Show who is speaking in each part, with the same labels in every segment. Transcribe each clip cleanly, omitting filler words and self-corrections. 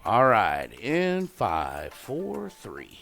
Speaker 1: All right, in 5, 4, 3.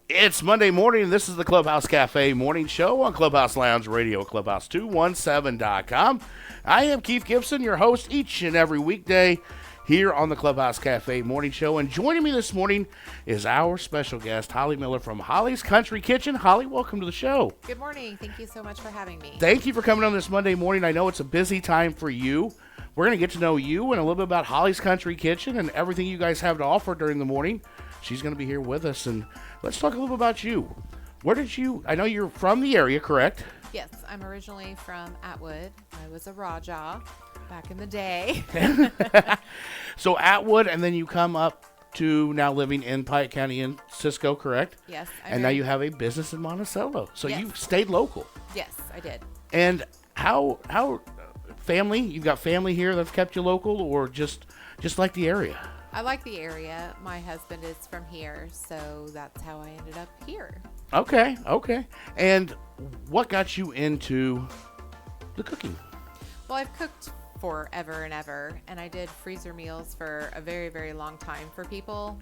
Speaker 1: It's Monday morning, and this is the Clubhouse Cafe Morning Show on Clubhouse Lounge Radio, clubhouse217.com. I am Keith Gibson, your host each and every weekday here on the Clubhouse Cafe Morning Show. And joining me this morning is our special guest, Holly Miller from Holly's Country Kitchen. Holly, welcome to the show.
Speaker 2: Good morning. Thank you so much for having me.
Speaker 1: Thank you for coming on this Monday morning. I know it's a busy time for you. We're going to get to know you and a little bit about Holly's Country Kitchen and everything you guys have to offer during the morning. She's going to be here with us, and let's talk a little bit about you. I know you're from the area, correct?
Speaker 2: Yes, I'm originally from Atwood. I was a Raja back in the day.
Speaker 1: So Atwood, and then you come up to now living in Piatt County in Cisco, correct?
Speaker 2: Yes.
Speaker 1: And now you have a business in Monticello. So
Speaker 2: Yes.
Speaker 1: you stayed local.
Speaker 2: Yes, I did.
Speaker 1: And how family, you've got family here that's kept you local, or just like the area?
Speaker 2: I like the area. My husband is from here, so that's how I ended up here.
Speaker 1: Okay. And what got you into the cooking?
Speaker 2: Well, I've cooked forever and ever, and I did freezer meals for a very, very long time for people.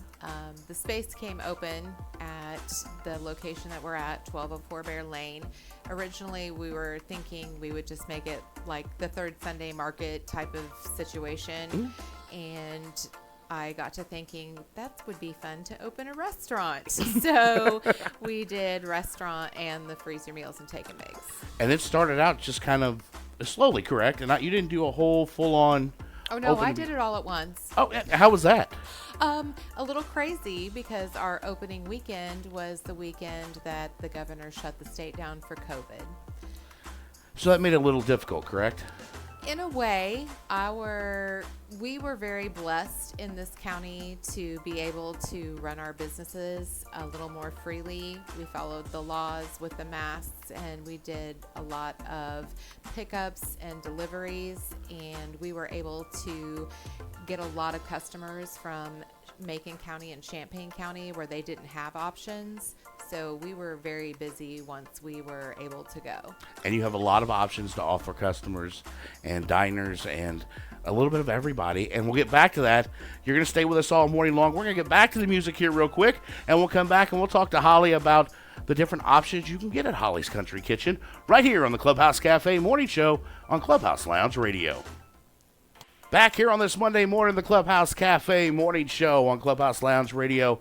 Speaker 2: The space came open at the location that we're at, 1204 Bear Lane. Originally, we were thinking we would just make it like the third Sunday market type of situation, and I got to thinking that would be fun to open a restaurant. So we did restaurant and the freezer meals and take and bakes.
Speaker 1: And it started out just kind of slowly, correct? And you didn't do a whole full-on...
Speaker 2: Oh, no, I did it all at once.
Speaker 1: Oh, how was that?
Speaker 2: A little crazy because our opening weekend was the weekend that the governor shut the state down for COVID.
Speaker 1: So that made it a little difficult, correct?
Speaker 2: In a way, we were very blessed in this county to be able to run our businesses a little more freely. We followed the laws with the masks, and we did a lot of pickups and deliveries, and we were able to get a lot of customers from Macon County and Champaign County where they didn't have options. So we were very busy once we were able to go.
Speaker 1: And you have a lot of options to offer customers and diners and a little bit of everybody. And we'll get back to that. You're going to stay with us all morning long. We're going to get back to the music here real quick, and we'll come back and we'll talk to Holly about the different options you can get at Holly's Country Kitchen right here on the Clubhouse Cafe Morning Show on Clubhouse Lounge Radio. Back here on this Monday morning, the Clubhouse Cafe Morning Show on Clubhouse Lounge Radio.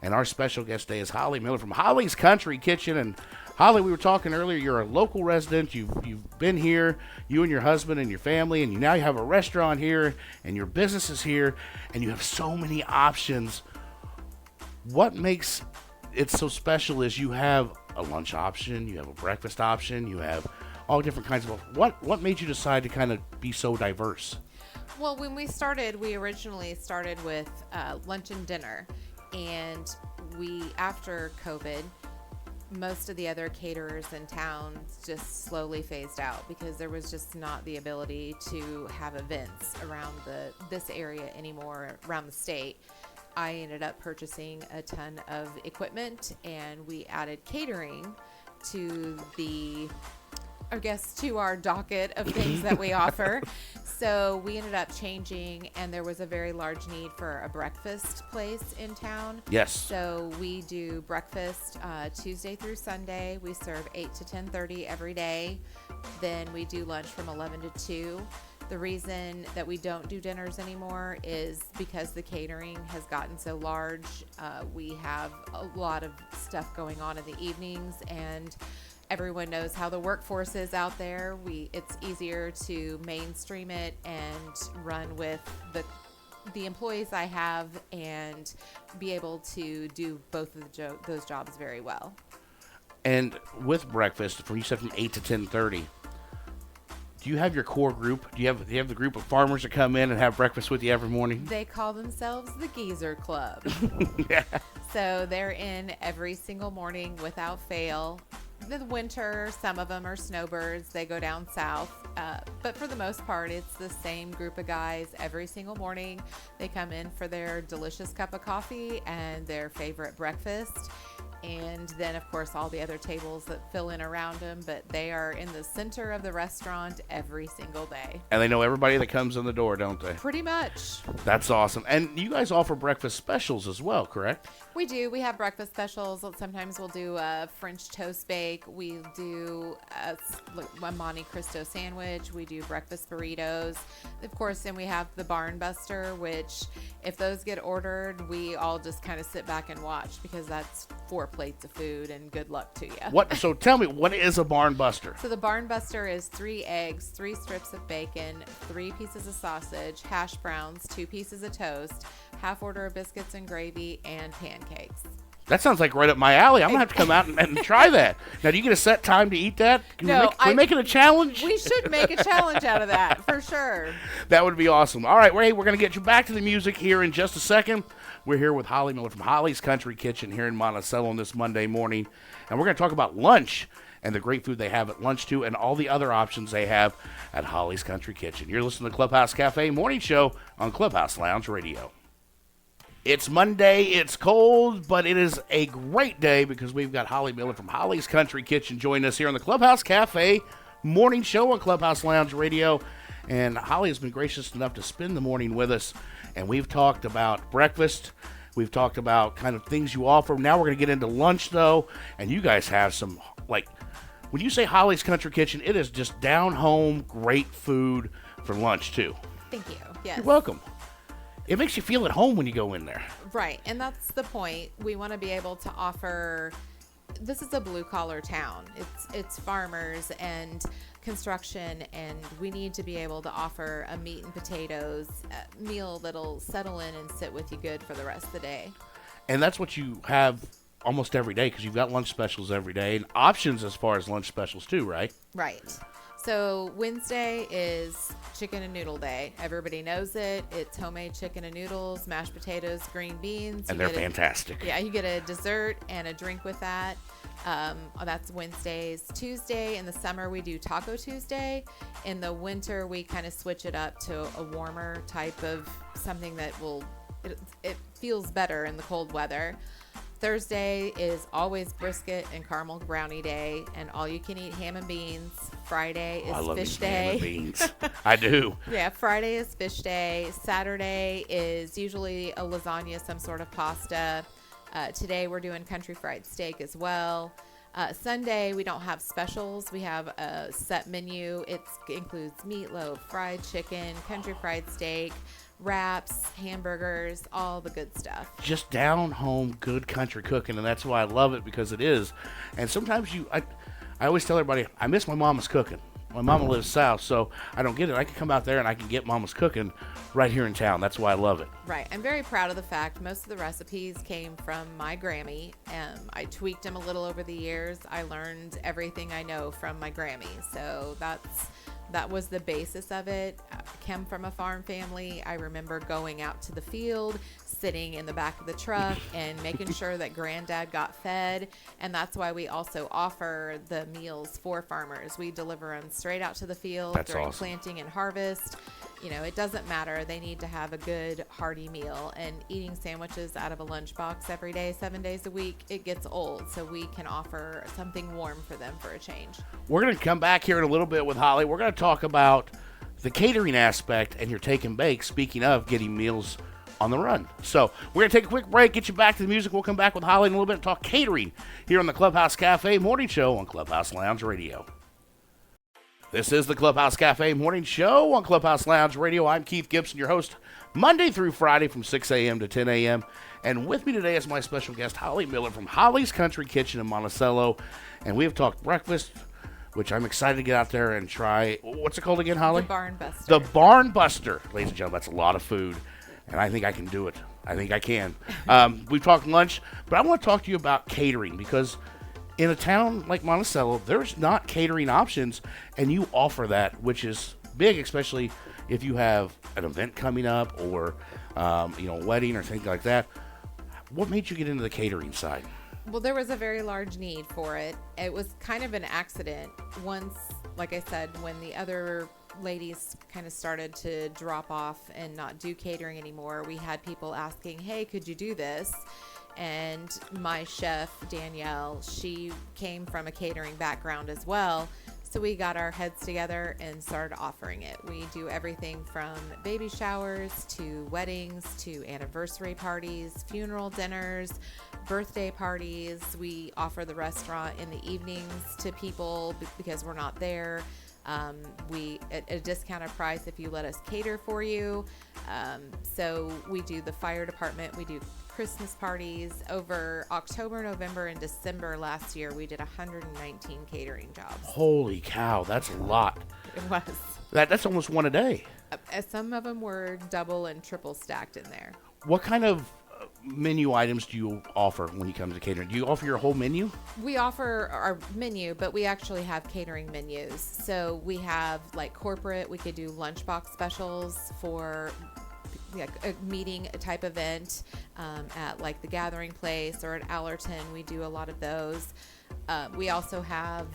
Speaker 1: And our special guest today is Holly Miller from Holly's Country Kitchen. And Holly, we were talking earlier, you're a local resident. You've been here, you and your husband and your family, and now you have a restaurant here, and your business is here, and you have so many options. What makes it so special is you have a lunch option, you have a breakfast option, you have all different kinds of... What made you decide to kind of be so diverse?
Speaker 2: Well, when we originally started with lunch and dinner. And after COVID, most of the other caterers in town just slowly phased out because there was just not the ability to have events around this area anymore, around the state. I ended up purchasing a ton of equipment, and we added catering to to our docket of things that we offer. So we ended up changing, and there was a very large need for a breakfast place in town.
Speaker 1: Yes.
Speaker 2: So we do breakfast Tuesday through Sunday. We serve 8 to 10:30 every day. Then we do lunch from 11 to 2. The reason that we don't do dinners anymore is because the catering has gotten so large. We have a lot of stuff going on in the evenings, and everyone knows how the workforce is out there. It's easier to mainstream it and run with the employees I have and be able to do both of those jobs very well.
Speaker 1: And with breakfast, you said from 8 to 10:30, do you have your core group? Do you have the group of farmers that come in and have breakfast with you every morning?
Speaker 2: They call themselves the Geezer Club.
Speaker 1: Yeah.
Speaker 2: So they're in every single morning without fail. In the winter, some of them are snowbirds. They go down south. But for the most part, it's the same group of guys every single morning. They come in for their delicious cup of coffee and their favorite breakfast. and then of course all the other tables that fill in around them, but they are in the center of the restaurant every single day.
Speaker 1: And they know everybody that comes in the door, don't they?
Speaker 2: Pretty much.
Speaker 1: That's awesome. And you guys offer breakfast specials as well, correct?
Speaker 2: We do. We have breakfast specials. Sometimes we'll do a French toast bake. We do a Monte Cristo sandwich. We do breakfast burritos. Of course, then we have the Barn Buster, which if those get ordered, we all just kind of sit back and watch because that's 4 plates of food and good luck to you.
Speaker 1: So tell me, what is a Barn Buster?
Speaker 2: So the Barn Buster is 3 eggs, 3 strips of bacon, 3 pieces of sausage, hash browns, 2 pieces of toast, half order of biscuits and gravy, and pancakes.
Speaker 1: That sounds like right up my alley. I'm going to have to come out and try that. Now, do you get a set time to eat that? Can we make it a challenge?
Speaker 2: We should make a challenge out of that, for sure.
Speaker 1: That would be awesome. All right, we're going to get you back to the music here in just a second. We're here with Holly Miller from Holly's Country Kitchen here in Monticello on this Monday morning. And we're going to talk about lunch and the great food they have at lunch, too, and all the other options they have at Holly's Country Kitchen. You're listening to Clubhouse Cafe Morning Show on Clubhouse Lounge Radio. It's Monday, it's cold, but it is a great day because we've got Holly Miller from Holly's Country Kitchen joining us here on the Clubhouse Cafe Morning Show on Clubhouse Lounge Radio. And Holly has been gracious enough to spend the morning with us, and we've talked about breakfast. We've talked about kind of things you offer. Now we're going to get into lunch, though, and you guys have some, like, when you say Holly's Country Kitchen, it is just down-home, great food for lunch, too.
Speaker 2: Thank you. Yes.
Speaker 1: You're welcome. It makes you feel at home when you go in there.
Speaker 2: Right, and that's the point. We want to be able to offer. This is a blue-collar town. It's farmers and construction, and we need to be able to offer a meat and potatoes meal that'll settle in and sit with you good for the rest of the day.
Speaker 1: And that's what you have almost every day because you've got lunch specials every day and options as far as lunch specials too, right?
Speaker 2: Right. So Wednesday is chicken and noodle day. Everybody knows it. It's homemade chicken and noodles, mashed potatoes, green beans.
Speaker 1: And they're fantastic.
Speaker 2: You get a dessert and a drink with that. That's Wednesdays. Tuesday in the summer we do Taco Tuesday. In the winter we kind of switch it up to a warmer type of something that it feels better in the cold weather. Thursday is always brisket and caramel brownie day, and all you can eat ham and beans. Friday is fish day.
Speaker 1: Ham and beans. I do.
Speaker 2: Yeah, Friday is fish day. Saturday is usually a lasagna, some sort of pasta. Today we're doing country fried steak as well. Sunday we don't have specials. We have a set menu. It includes meatloaf, fried chicken, country fried steak, wraps, hamburgers, all the good stuff. Just
Speaker 1: down home good country cooking, and that's why I love it, because it is. And sometimes I always tell everybody I miss my mama's cooking. My mama lives south, so I don't get it. I can come out there and I can get mama's cooking right here in town. That's why I love it.
Speaker 2: Right. I'm very proud of the fact most of the recipes came from my Grammy. I tweaked them a little over the years. I learned everything I know from my Grammy. So that was the basis of it. I came from a farm family. I remember going out to the field, sitting in the back of the truck and making sure that granddad got fed. And that's why we also offer the meals for farmers. We deliver them straight out to the field during planting and harvest. It doesn't matter. They need to have a good, hearty meal. And eating sandwiches out of a lunchbox every day, 7 days a week, it gets old. So we can offer something warm for them for a change.
Speaker 1: We're going to come back here in a little bit with Holly. We're going to talk about the catering aspect and your take and bake, speaking of getting meals on the run. So we're going to take a quick break, get you back to the music. We'll come back with Holly in a little bit and talk catering here on the Clubhouse Cafe Morning Show on Clubhouse Lounge Radio. This is the Clubhouse Cafe Morning Show on Clubhouse Lounge Radio. I'm Keith Gibson, your host, Monday through Friday from 6 a.m. to 10 a.m. And with me today is my special guest, Holly Miller from Holly's Country Kitchen in Monticello. And we have talked breakfast, which I'm excited to get out there and try. What's it called again, Holly?
Speaker 2: The Barn Buster.
Speaker 1: The Barn Buster. Ladies and gentlemen, that's a lot of food. And I think I can do it. I think I can. We've talked lunch, but I want to talk to you about catering, because in a town like Monticello, there's not catering options, and you offer that, which is big, especially if you have an event coming up or, a wedding or things like that. What made you get into the catering side?
Speaker 2: Well, there was a very large need for it. It was kind of an accident. Once, like I said, when the other ladies kind of started to drop off and not do catering anymore, we had people asking, hey, could you do this? And my chef, Danielle, she came from a catering background as well. So we got our heads together and started offering it. We do everything from baby showers to weddings to anniversary parties, funeral dinners, birthday parties. We offer the restaurant in the evenings to people because we're not there. We at a discounted price if you let us cater for you. So we do the fire department. We do Christmas parties. Over October, November, and December last year, we did 119 catering jobs.
Speaker 1: Holy cow, that's a lot.
Speaker 2: It was.
Speaker 1: That's almost one a day.
Speaker 2: Some of them were double and triple stacked in there.
Speaker 1: What kind of menu items do you offer when you come to catering? Do you offer your whole menu?
Speaker 2: We offer our menu, but we actually have catering menus. So we have like corporate, we could do lunchbox specials for a meeting type event at like the Gathering Place or at Allerton. We do a lot of those. We also have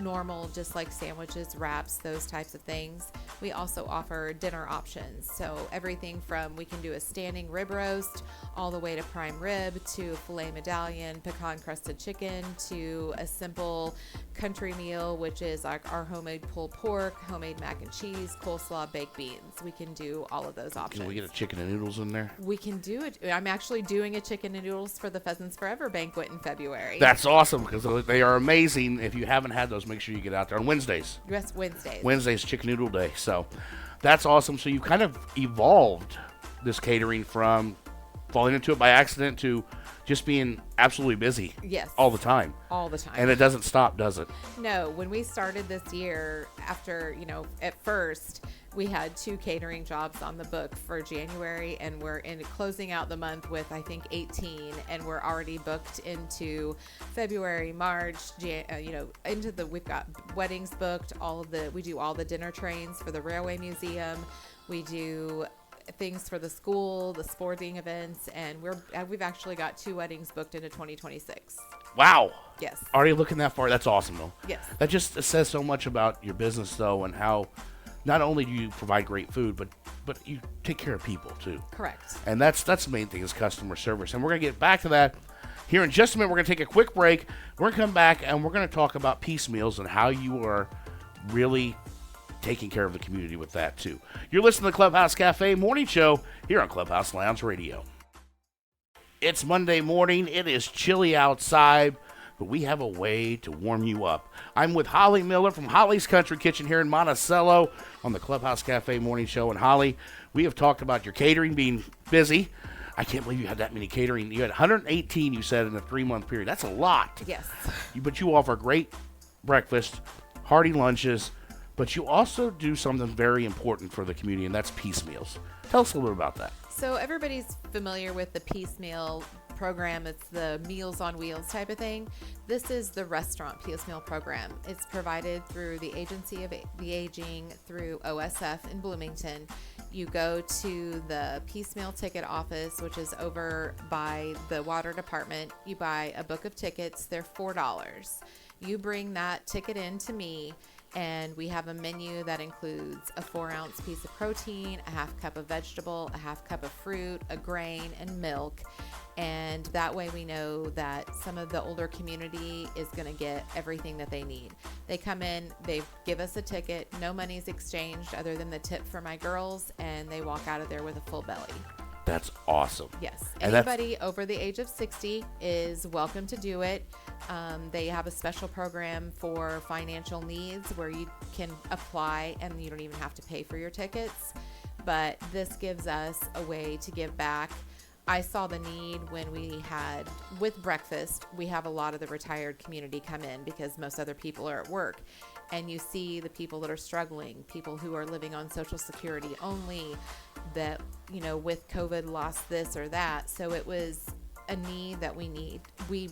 Speaker 2: normal, just like sandwiches, wraps, those types of things. We also offer dinner options. So everything from, we can do a standing rib roast all the way to prime rib to filet medallion, pecan crusted chicken to a simple country meal, which is like our homemade pulled pork, homemade mac and cheese, coleslaw, baked beans. We can do all of those options.
Speaker 1: Can we get a chicken and noodles in there?
Speaker 2: We can do it. I'm actually doing a chicken and noodles for the Pheasants Forever banquet in February.
Speaker 1: That's awesome because they are amazing. If you haven't had those, make sure you get out there on Wednesdays.
Speaker 2: Yes, Wednesdays.
Speaker 1: Wednesday's chicken noodle day. So that's awesome. So you kind of evolved this catering from falling into it by accident to just being absolutely busy.
Speaker 2: Yes.
Speaker 1: All the time.
Speaker 2: All the time.
Speaker 1: And it doesn't stop, does it?
Speaker 2: No. When we started this year, after, at first we had 2 catering jobs on the book for January, and we're closing out the month with, I think, 18, and we're already booked into February, March, we've got weddings booked, we do all the dinner trains for the Railway Museum. We do things for the school, the sporting events, and we've actually got 2 weddings booked into 2026.
Speaker 1: Wow.
Speaker 2: Yes.
Speaker 1: Already looking that far. That's awesome, though.
Speaker 2: Yes.
Speaker 1: That just says so much about your business, though, and how not only do you provide great food, but you take care of people, too.
Speaker 2: Correct.
Speaker 1: And that's the main thing is customer service. And we're going to get back to that here in just a minute. We're going to take a quick break. We're going to come back, and we're going to talk about piece meals and how you are really taking care of the community with that, too. You're listening to the Clubhouse Cafe Morning Show here on Clubhouse Lounge Radio. It's Monday morning. It is chilly outside, but we have a way to warm you up. I'm with Holly Miller from Holly's Country Kitchen here in Monticello on the Clubhouse Cafe Morning Show. And Holly, we have talked about your catering being busy. I can't believe you had that many catering. You had 118, you said, in a 3-month period. That's a lot.
Speaker 2: Yes.
Speaker 1: But you offer great breakfast, hearty lunches, but you also do something very important for the community, and that's piece meals. Tell us a little bit about that.
Speaker 2: So everybody's familiar with the piecemeal program. It's the Meals on Wheels type of thing. This is the restaurant piecemeal program. It's provided through the Agency of the Aging through OSF in Bloomington. You go to the piecemeal ticket office, which is over by the water department. You buy a book of tickets. They're $4. You bring that ticket in to me, and we have a menu that includes a 4-ounce piece of protein, a half cup of vegetable, a half cup of fruit, a grain, and milk. And that way we know that some of the older community is going to get everything that they need. They come in, they give us a ticket, no money's exchanged other than the tip for my girls, and they walk out of there with a full belly.
Speaker 1: That's awesome.
Speaker 2: Yes.
Speaker 1: And
Speaker 2: anybody over the age of 60 is welcome to do it. They have a special program for financial needs where you can apply and you don't even have to pay for your tickets. But this gives us a way to give back. I saw the need when we had, with breakfast, we have a lot of the retired community come in because most other people are at work. And you see the people that are struggling, people who are living on Social Security only, that, with COVID lost this or that. So it was a need that we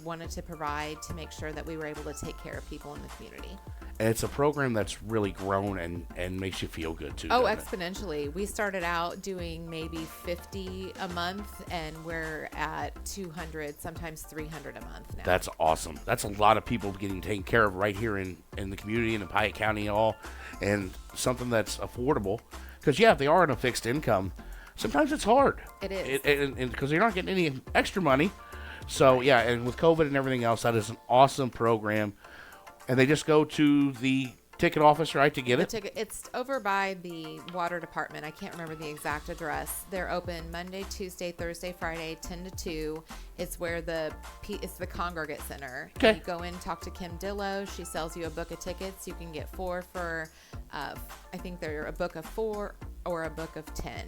Speaker 2: wanted to provide to make sure that we were able to take care of people in the community.
Speaker 1: And it's a program that's really grown and makes you feel good, too.
Speaker 2: Oh, exponentially. We started out doing maybe 50 a month, and we're at 200, sometimes 300 a month now.
Speaker 1: That's awesome. That's a lot of people getting taken care of right here in the community and in Piatt County and all, and something that's affordable. Because, if they are on a fixed income, sometimes it's hard.
Speaker 2: It is.
Speaker 1: And because they're not getting any extra money. So, yeah, and with COVID and everything else, that is an awesome program. And they just go to the ticket office, right, to get it?
Speaker 2: It's over by the water department. I can't remember the exact address. They're open Monday, Tuesday, Thursday, Friday, 10 to 2. It's where it's the Congregate Center.
Speaker 1: Okay.
Speaker 2: You go in, talk to Kim Dillow. She sells you a book of tickets. You can get 4 for, I think they're a book of 4 or a book of 10.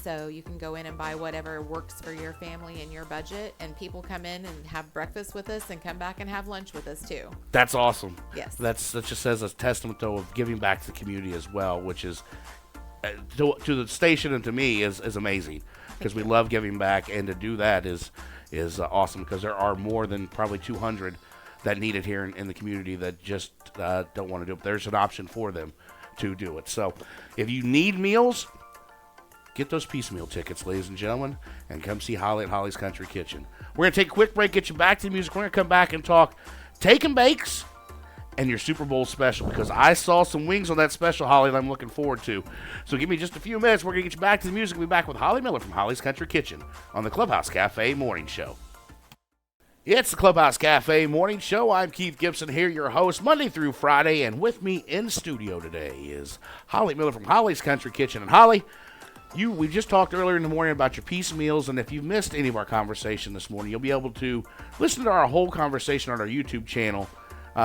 Speaker 2: So you can go in and buy whatever works for your family and your budget. And people come in and have breakfast with us and come back and have lunch with us too.
Speaker 1: That's awesome.
Speaker 2: Yes.
Speaker 1: That just says a testament, though, of giving back to the community as well, which is, to the station and to me, is amazing. Because we love giving back. And to do that is awesome, because there are more than probably 200 that need it here in the community that just don't want to do it. There's an option for them to do it. So if you need meals, get those piecemeal tickets, ladies and gentlemen, and come see Holly at Holly's Country Kitchen. We're going to take a quick break, get you back to the music. We're going to come back and talk take and bakes and your Super Bowl special, because I saw some wings on that special, Holly, that I'm looking forward to. So give me just a few minutes. We're going to get you back to the music. We'll be back with Holly Miller from Holly's Country Kitchen on the Clubhouse Cafe Morning Show. It's the Clubhouse Cafe Morning Show. I'm Keith Gibson here, your host, Monday through Friday, and with me in studio today is Holly Miller from Holly's Country Kitchen. And Holly, we just talked earlier in the morning about your piece meals, and if you missed any of our conversation this morning, you'll be able to listen to our whole conversation on our YouTube channel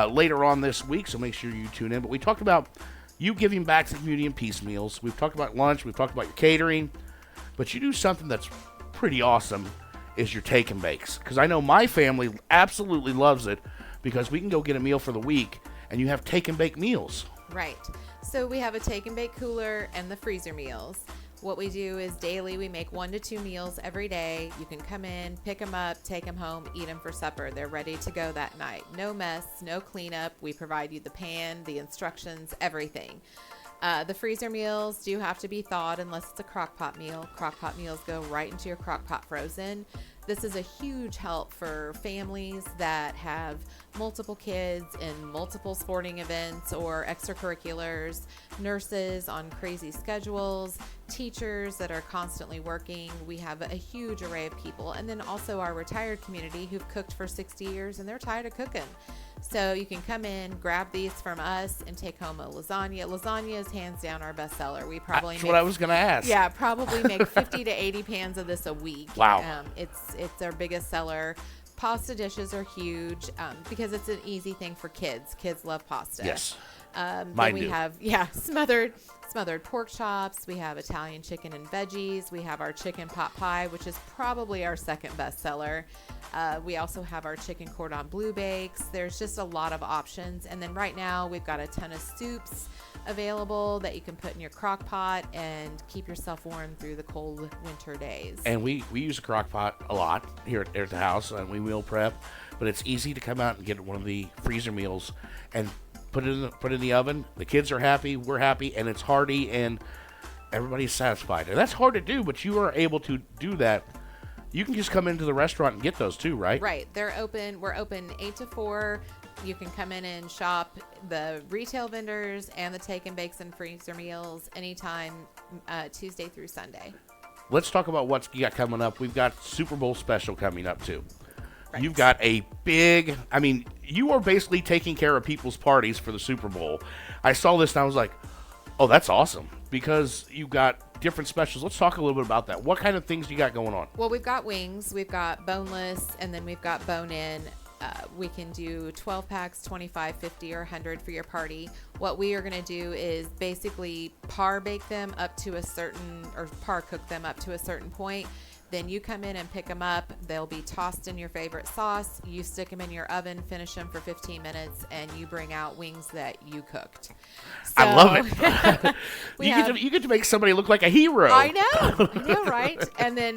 Speaker 1: later on this week, so make sure you tune in. But we talked about you giving back to the community in piece meals. We've talked about lunch. We've talked about your catering. But you do something that's pretty awesome, is your take and bakes. Because I know my family absolutely loves it, because we can go get a meal for the week, and you have take and bake meals.
Speaker 2: Right. So we have a take and bake cooler and the freezer meals. What we do is daily, we make 1 to 2 meals every day. You can come in, pick them up, take them home, eat them for supper. They're ready to go that night. No mess, no cleanup. We provide you the pan, the instructions, everything. The freezer meals do have to be thawed unless it's a crock pot meal. Crock pot meals go right into your crock pot frozen. This is a huge help for families that have multiple kids in multiple sporting events or extracurriculars, nurses on crazy schedules, teachers that are constantly working. We have a huge array of people. And then also our retired community who've cooked for 60 years and they're tired of cooking. So you can come in, grab these from us, and take home a lasagna. Lasagna is hands down our best seller. We probably
Speaker 1: That's what I was going to ask.
Speaker 2: Yeah, probably make 50 to 80 pans of this a week.
Speaker 1: Wow.
Speaker 2: It's our biggest seller. Pasta dishes are huge because it's an easy thing for kids. Kids love pasta.
Speaker 1: Yes.
Speaker 2: Then
Speaker 1: Mine
Speaker 2: we
Speaker 1: do.
Speaker 2: have smothered pork chops. We have Italian chicken and veggies. We have our chicken pot pie, which is probably our second best seller. We also have our chicken cordon bleu bakes. There's just a lot of options. And then right now we've got a ton of soups available that you can put in your crock pot and keep yourself warm through the cold winter days.
Speaker 1: And we use a crock pot a lot here at the house, and we meal prep. But it's easy to come out and get one of the freezer meals and put it in the oven. The kids are happy, we're happy, and it's hearty, and everybody's satisfied. And that's hard to do, but you are able to do that. You can just come into the restaurant and get those too, right?
Speaker 2: Right. They're open. We're open 8 to 4. You can come in and shop the retail vendors and the take and bakes and freezer meals anytime, Tuesday through Sunday.
Speaker 1: Let's talk about what you got coming up. We've got Super Bowl special coming up too.
Speaker 2: Right.
Speaker 1: You've got you are basically taking care of people's parties for the Super Bowl. I saw this and I was like, oh, that's awesome, because you've got different specials. Let's talk a little bit about that. What kind of things do you got going on?
Speaker 2: Well, we've got wings, we've got boneless, and then we've got bone-in. We can do 12 packs, 25, 50, or 100 for your party. What we are going to do is basically par bake them up to a certain, or par cook them up to a certain point. Then you come in and pick them up. They'll be tossed in your favorite sauce. You stick them in your oven, finish them for 15 minutes, and you bring out wings that you cooked. So,
Speaker 1: I love it. You get to make somebody look like a hero.
Speaker 2: I know, right? And then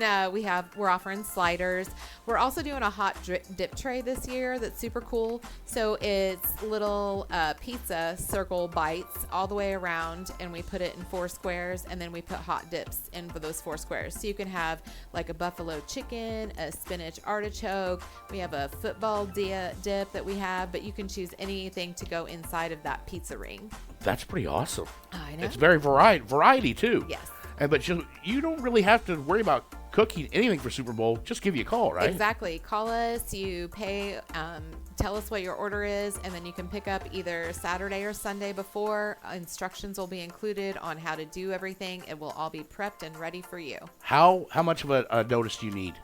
Speaker 2: we're offering sliders. We're also doing a hot dip tray this year that's super cool. So it's little pizza circle bites all the way around, and we put it in 4 squares, and then we put hot dips in for those 4 squares. So you can have like a buffalo chicken, a spinach artichoke. We have a football dip that we have, but you can choose anything to go inside of that pizza ring.
Speaker 1: That's pretty awesome.
Speaker 2: I know.
Speaker 1: It's very variety too.
Speaker 2: Yes.
Speaker 1: But you don't really have to worry about cooking anything for Super Bowl, just give you a call, right?
Speaker 2: Exactly. Call us, you pay, tell us what your order is, and then you can pick up either Saturday or Sunday before. Instructions will be included on how to do everything. It will all be prepped and ready for you.
Speaker 1: How much of a notice do you need?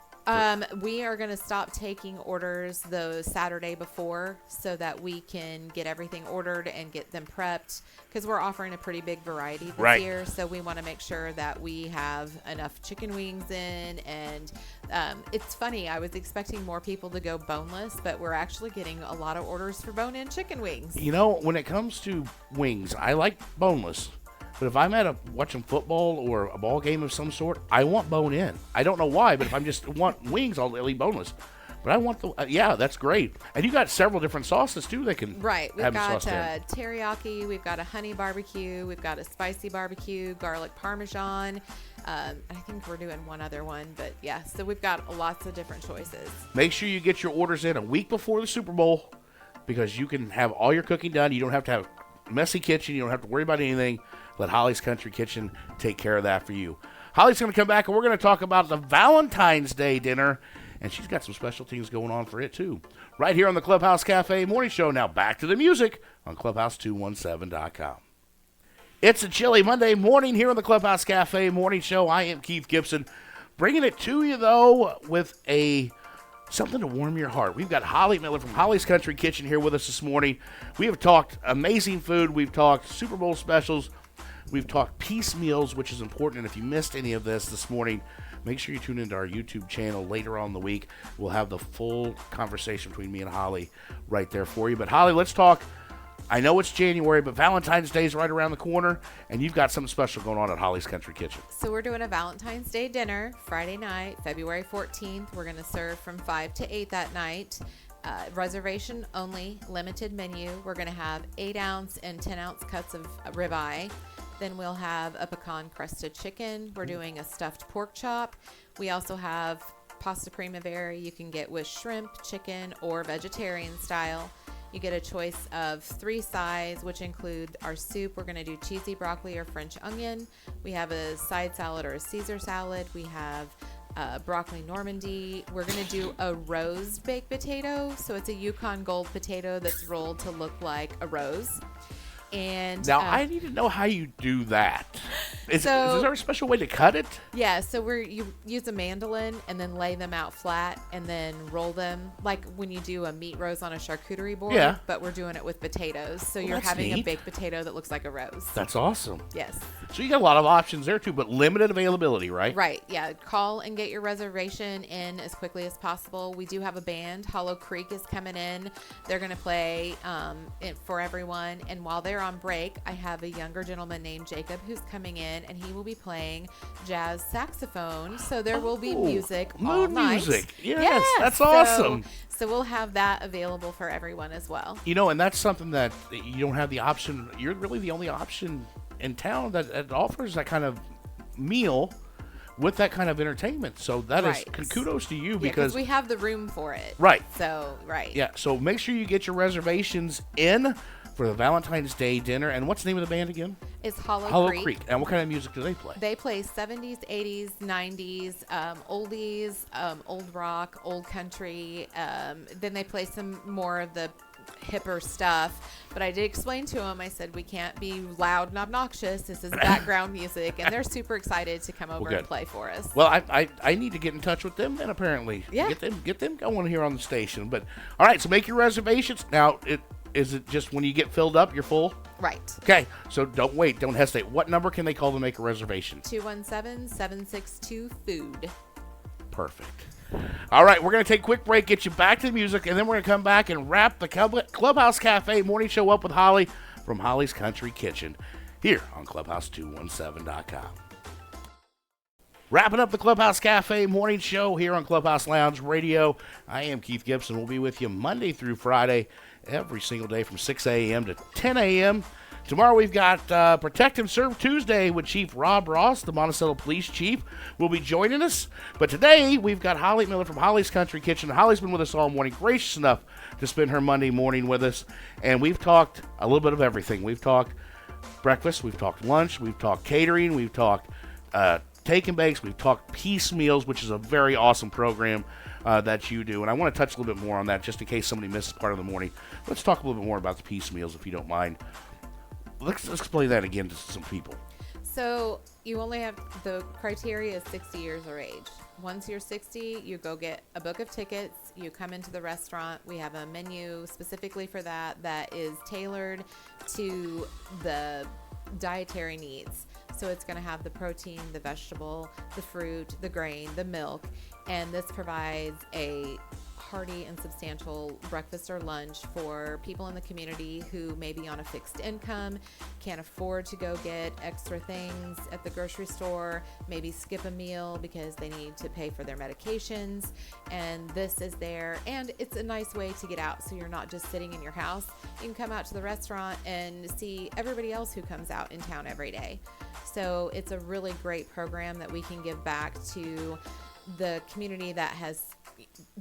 Speaker 2: We are going to stop taking orders the Saturday before so that we can get everything ordered and get them prepped, because we're offering a pretty big variety this year. So we want to make sure that we have enough chicken wings in. And it's funny, I was expecting more people to go boneless, but we're actually getting a lot of orders for bone-in chicken wings.
Speaker 1: You know, when it comes to wings, I like boneless. But if I'm watching football or a ball game of some sort, I want bone in. I don't know why, but if I'm just want wings, I'll eat boneless. But I want that's great. And you got several different sauces too that can
Speaker 2: We've got teriyaki, we've got a honey barbecue, we've got a spicy barbecue, garlic parmesan. I think we're doing one other one, but yeah, so we've got lots of different choices.
Speaker 1: Make sure you get your orders in a week before the Super Bowl, because you can have all your cooking done. You don't have to have a messy kitchen. You don't have to worry about anything. Let Holly's Country Kitchen take care of that for you. Holly's going to come back, and we're going to talk about the Valentine's Day dinner, and she's got some special things going on for it, too. Right here on the Clubhouse Cafe Morning Show. Now back to the music on Clubhouse217.com. It's a chilly Monday morning here on the Clubhouse Cafe Morning Show. I am Keith Gibson, bringing it to you, though, with something to warm your heart. We've got Holly Miller from Holly's Country Kitchen here with us this morning. We have talked amazing food. We've talked Super Bowl specials. We've talked piece meals, which is important. And if you missed any of this morning, make sure you tune into our YouTube channel later on in the week. We'll have the full conversation between me and Holly right there for you. But Holly, let's talk. I know it's January, but Valentine's Day is right around the corner, and you've got something special going on at Holly's Country Kitchen.
Speaker 2: So we're doing a Valentine's Day dinner Friday night, February 14th. We're going to serve from 5 to 8 that night. Reservation only, limited menu. We're going to have 8-ounce and 10-ounce cuts of ribeye. Then we'll have a pecan-crusted chicken. We're doing a stuffed pork chop. We also have pasta primavera you can get with shrimp, chicken, or vegetarian style. You get a choice of 3 sides, which include our soup. We're going to do cheesy broccoli or French onion. We have a side salad or a Caesar salad. We have broccoli Normandy. We're going to do a rose baked potato. So it's a Yukon Gold potato that's rolled to look like a rose. And
Speaker 1: now I need to know how you do that. Is there a special way to cut it?
Speaker 2: Yeah, so you use a mandolin and then lay them out flat and then roll them like when you do a meat rose on a charcuterie board.
Speaker 1: Yeah.
Speaker 2: But we're doing it with potatoes. So you're having a baked potato that looks like a rose.
Speaker 1: That's awesome.
Speaker 2: Yes.
Speaker 1: So you got a lot of options there too, but limited availability, right?
Speaker 2: Right. Yeah. Call and get your reservation in as quickly as possible. We do have a band. Hollow Creek is coming in. They're going to play it for everyone. And while they're on break, I have a younger gentleman named Jacob who's coming in, and he will be playing jazz saxophone. So there will be music all night.
Speaker 1: Music. Yes, that's awesome.
Speaker 2: So we'll have that available for everyone as well.
Speaker 1: You know, and that's something that you don't have the option. You're really the only option in town that offers that kind of meal with that kind of entertainment. So that is kudos to you, because
Speaker 2: we have the room for it.
Speaker 1: Right.
Speaker 2: So,
Speaker 1: Yeah. So make sure you get your reservations in for the Valentine's Day dinner. And what's the name of the band again?
Speaker 2: It's Hollow Creek.
Speaker 1: And what kind of music do they play?
Speaker 2: They play 70s, 80s, 90s, oldies, old rock, old country. Then they play some more of the hipper stuff. But I did explain to them, I said, we can't be loud and obnoxious. This is background music. And they're super excited to come over and play for us.
Speaker 1: Well, I need to get in touch with them then, apparently.
Speaker 2: Yeah.
Speaker 1: Get them going here on the station. But all right, so make your reservations. Now, is it just when you get filled up, you're full?
Speaker 2: Right.
Speaker 1: Okay, so don't wait. Don't hesitate. What number can they call to make a reservation?
Speaker 2: 217-762-FOOD.
Speaker 1: Perfect. All right, we're going to take a quick break, get you back to the music, and then we're going to come back and wrap the Clubhouse Cafe Morning Show up with Holly from Holly's Country Kitchen here on Clubhouse217.com. Wrapping up the Clubhouse Cafe Morning Show here on Clubhouse Lounge Radio. I am Keith Gibson. We'll be with you Monday through Friday, every single day from 6 a.m. to 10 a.m. Tomorrow we've got Protect and Serve Tuesday with Chief Rob Ross, the Monticello Police Chief, will be joining us. But today we've got Holly Miller from Holly's Country Kitchen. Holly's been with us all morning, gracious enough to spend her Monday morning with us. And we've talked a little bit of everything. We've talked breakfast, we've talked lunch, we've talked catering, we've talked take and bakes. We've talked piece meals, which is a very awesome program that you do. And I want to touch a little bit more on that just in case somebody misses part of the morning. Let's talk a little bit more about the piece meals, if you don't mind. Let's explain that again to some people.
Speaker 2: So you only have, the criteria is 60 years or age. Once you're 60, you go get a book of tickets. You come into the restaurant. We have a menu specifically for that is tailored to the dietary needs. So it's going to have the protein, the vegetable, the fruit, the grain, the milk, and this provides a hearty and substantial breakfast or lunch for people in the community who may be on a fixed income, can't afford to go get extra things at the grocery store, maybe skip a meal because they need to pay for their medications, and this is there. And it's a nice way to get out, so you're not just sitting in your house. You can come out to the restaurant and see everybody else who comes out in town every day. So it's a really great program that we can give back to the community that has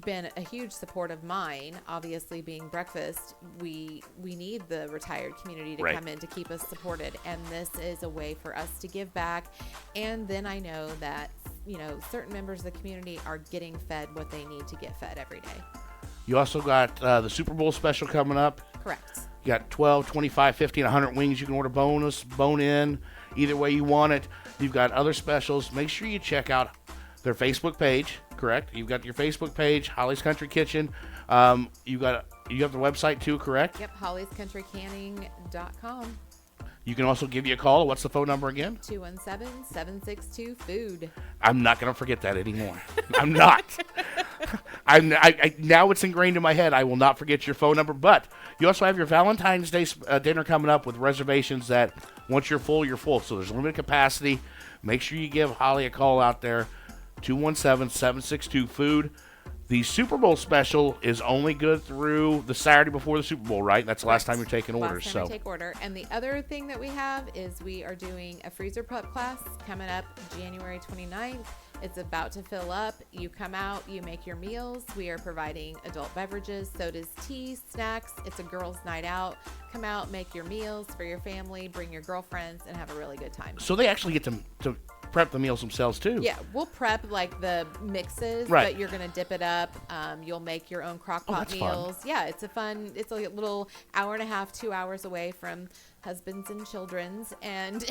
Speaker 2: been a huge support of mine. Obviously, being breakfast, we need the retired community to come in to keep us supported, and this is a way for us to give back. And then I know that, you know, certain members of the community are getting fed what they need to get fed every day.
Speaker 1: You also got the Super Bowl special coming up.
Speaker 2: Correct.
Speaker 1: You got 12, 25, 50, and 100 wings. You can order bonus, bone in, either way you want it. You've got other specials. Make sure you check out their Facebook page, correct? You've got your Facebook page, Holly's Country Kitchen. You have the website too, correct?
Speaker 2: Yep, hollyscountrycanning.com.
Speaker 1: You can also give you a call. What's the phone number again?
Speaker 2: 217-762-FOOD.
Speaker 1: I'm not going to forget that anymore. I'm not. I now it's ingrained in my head. I will not forget your phone number. But you also have your Valentine's Day dinner coming up with reservations that once you're full, you're full. So there's limited capacity. Make sure you give Holly a call out there. 217-762-FOOD. The Super Bowl special is only good through the Saturday before the Super Bowl, right? That's the last time you're taking orders.
Speaker 2: Last time I take order. And the other thing that we have is we are doing a freezer prep class coming up January 29th. It's about to fill up. You come out, you make your meals. We are providing adult beverages, sodas, tea, snacks. It's a girls' night out. Come out, make your meals for your family, bring your girlfriends, and have a really good time.
Speaker 1: So they actually get to prep the meals themselves too.
Speaker 2: Yeah, we'll prep like the mixes,
Speaker 1: right,
Speaker 2: but you're gonna dip it up. You'll make your own crock pot meals.
Speaker 1: Fun.
Speaker 2: Yeah, it's a little hour and a half, 2 hours away from husbands and children's, and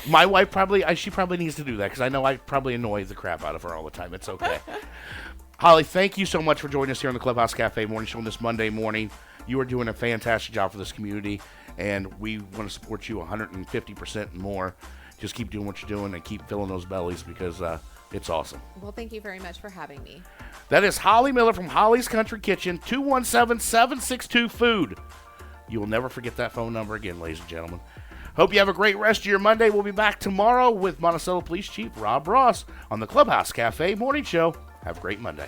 Speaker 1: my wife she probably needs to do that because I know I probably annoy the crap out of her all the time. It's okay. Holly, thank you so much for joining us here on the Clubhouse Cafe Morning Show this Monday morning. You are doing a fantastic job for this community, and we want to support you 150% and more. Just keep doing what you're doing and keep filling those bellies because it's awesome.
Speaker 2: Well, thank you very much for having me.
Speaker 1: That is Holly Miller from Holly's Country Kitchen, 217-762-FOOD. You will never forget that phone number again, ladies and gentlemen. Hope you have a great rest of your Monday. We'll be back tomorrow with Monticello Police Chief Rob Ross on the Clubhouse Cafe Morning Show. Have a great Monday.